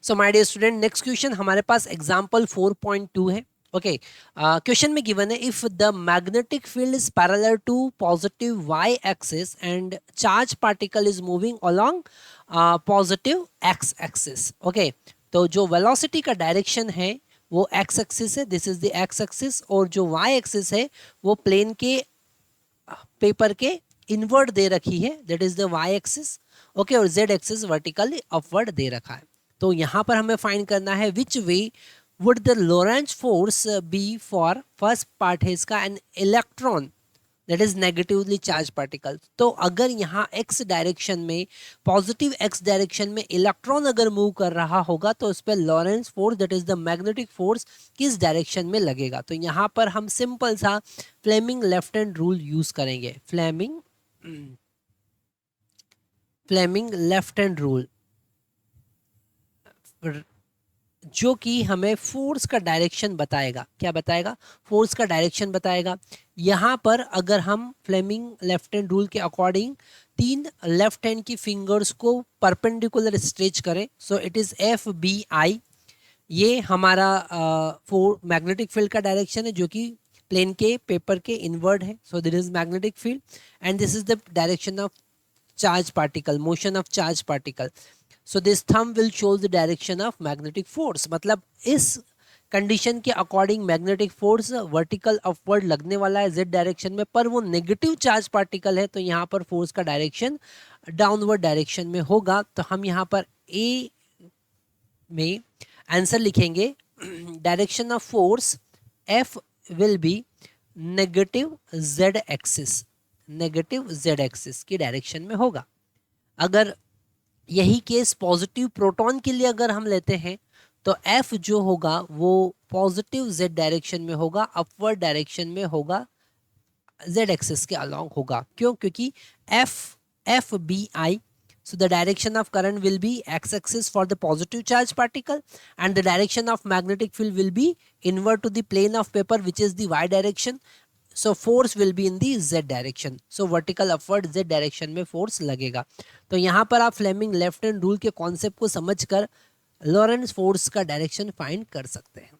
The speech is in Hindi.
So my dear student, next question हमारे पास एग्जांपल 4.2 है. ओके, क्वेश्चन में गिवन है if the magnetic field is parallel to positive Y axis and charge particle is moving along positive X axis. Okay, तो जो वेलोसिटी का डायरेक्शन है वो एक्स एक्सिस है, this is the X axis, और जो वाई एक्सिस है वो प्लेन के पेपर के इनवर्ट दे रखी है, that is the Y axis. Okay, और जेड एक्सिस वर्टिकली अपवर्ड दे रखा है. तो यहाँ पर हमें फाइंड करना है which way would the Lorentz force be for, first part है इसका, an electron that is negatively charge particle. तो अगर यहाँ एक्स डायरेक्शन में, पॉजिटिव एक्स डायरेक्शन में इलेक्ट्रॉन अगर मूव कर रहा होगा तो उस पर Lorentz force that is the magnetic force किस डायरेक्शन में लगेगा. तो यहाँ पर हम सिंपल सा Fleming left hand rule use करेंगे. फ्लेमिंग लेफ्ट हैंड रूल जो कि हमें फोर्स का डायरेक्शन बताएगा. क्या बताएगा? फोर्स का डायरेक्शन बताएगा. यहाँ पर अगर हम फ्लेमिंग लेफ्ट हैंड रूल के अकॉर्डिंग तीन लेफ्ट हैंड की फिंगर्स को परपेंडिकुलर स्ट्रेच करें, so it is F B I. ये हमारा मैग्नेटिक फील्ड का डायरेक्शन है जो कि प्लेन के पेपर के इनवर्ड है. So this is magnetic field and this is the direction of charge particle, motion of charge particle. So this thumb will show the direction of magnetic force. मतलब इस कंडीशन के according magnetic force vertical upward लगने वाला है जेड डायरेक्शन में, पर वो नेगेटिव चार्ज पार्टिकल है तो यहाँ पर फोर्स का डायरेक्शन डाउनवर्ड डायरेक्शन में होगा. तो हम यहाँ पर ए में आंसर लिखेंगे, direction of force F will be negative Z axis, negative Z axis की डायरेक्शन में होगा. अगर यही केस पॉजिटिव प्रोटॉन के लिए अगर हम लेते हैं तो एफ जो होगा वो पॉजिटिव जेड डायरेक्शन में होगा, अपवर्ड डायरेक्शन में होगा, जेड एक्सिस के अलोंग होगा. क्यों? क्योंकि F B I, so the direction of current will be x axis for the positive charge particle and the direction of magnetic field will be inward to the plane of paper which is the y direction. So force will be in the z direction. So vertical upward z direction में force लगेगा. तो यहाँ पर आप फ्लेमिंग लेफ्ट हैंड रूल के कॉन्सेप्ट को समझकर लॉरेंस फोर्स का डायरेक्शन फाइंड कर सकते हैं.